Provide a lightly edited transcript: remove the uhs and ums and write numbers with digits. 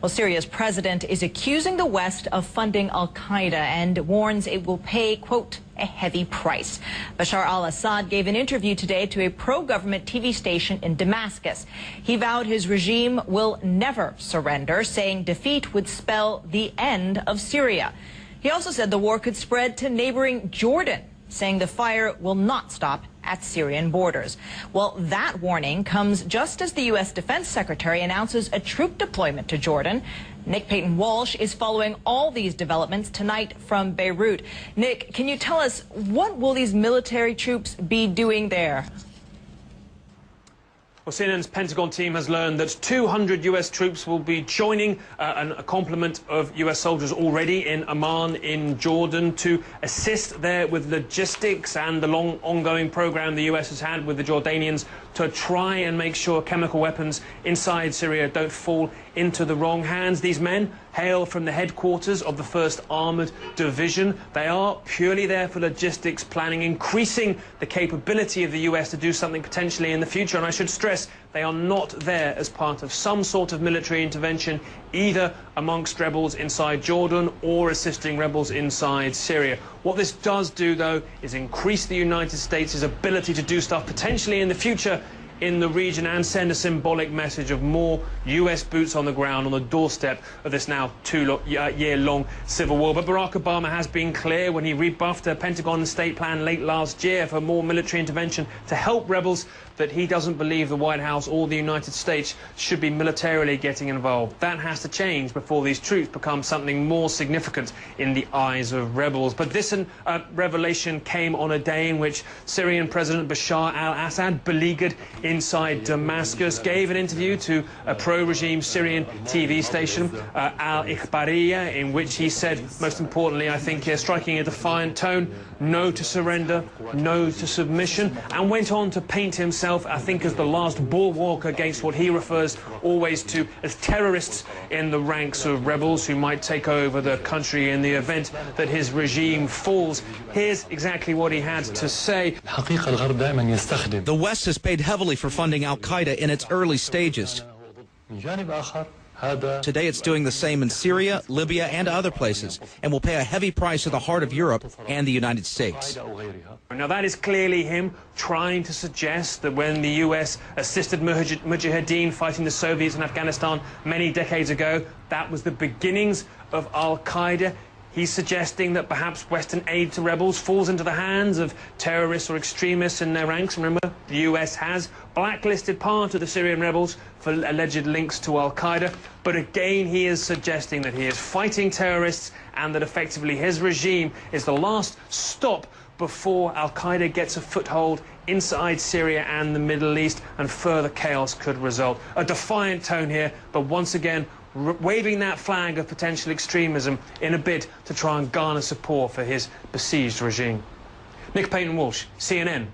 Well, Syria's president is accusing the West of funding al-Qaeda and warns it will pay, quote, a heavy price. Bashar al-Assad gave an interview today to a pro-government TV station in Damascus. He vowed his regime will never surrender, saying defeat would spell the end of Syria. He also said the war could spread to neighboring Jordan, saying the fire will not stop at Syrian borders. Well, that warning comes just as the U.S. Defense Secretary announces a troop deployment to Jordan. Nick Payton-Walsh is following all these developments tonight from Beirut. Nick, can you tell us what will these military troops be doing there? Well, CNN's Pentagon team has learned that 200 U.S. troops will be joining a complement of U.S. soldiers already in Amman in Jordan to assist there with logistics and the long ongoing program the U.S. has had with the Jordanians to try and make sure chemical weapons inside Syria don't fall into the wrong hands. These men hail from the headquarters of the 1st Armoured Division. They are purely there for logistics planning, increasing the capability of the US to do something potentially in the future. And I should stress, they are not there as part of some sort of military intervention, either amongst rebels inside Jordan or assisting rebels inside Syria. What this does do, though, is increase the United States' ability to do stuff potentially in the future in the region and send a symbolic message of more US boots on the ground on the doorstep of this now two-year-long civil war. But Barack Obama has been clear when he rebuffed a Pentagon state plan late last year for more military intervention to help rebels that he doesn't believe the White House or the United States should be militarily getting involved. That has to change before these troops become something more significant in the eyes of rebels. But this revelation came on a day in which Syrian President Bashar al-Assad, beleaguered inside Damascus, gave an interview to a pro-regime Syrian TV station, Al-Ikhbariyya, in which he said, most importantly, I think, striking a defiant tone, no to surrender, no to submission, and went on to paint himself, I think, as the last bulwark against what he refers always to as terrorists in the ranks of rebels who might take over the country in the event that his regime falls. Here's exactly what he had to say. The West has paid heavily for funding al-Qaeda in its early stages. Today it's doing the same in Syria, Libya, and other places, and will pay a heavy price at the heart of Europe and the United States. Now, that is clearly him trying to suggest that when the US assisted Mujahideen fighting the Soviets in Afghanistan many decades ago, that was the beginnings of al-Qaeda. He's suggesting that perhaps Western aid to rebels falls into the hands of terrorists or extremists in their ranks. Remember, the US has blacklisted part of the Syrian rebels for alleged links to al-Qaeda. But again, he is suggesting that he is fighting terrorists and that effectively his regime is the last stop before al-Qaeda gets a foothold inside Syria and the Middle East, and further chaos could result. A defiant tone here, but once again, waving that flag of potential extremism in a bid to try and garner support for his besieged regime. Nick Payton-Walsh, CNN.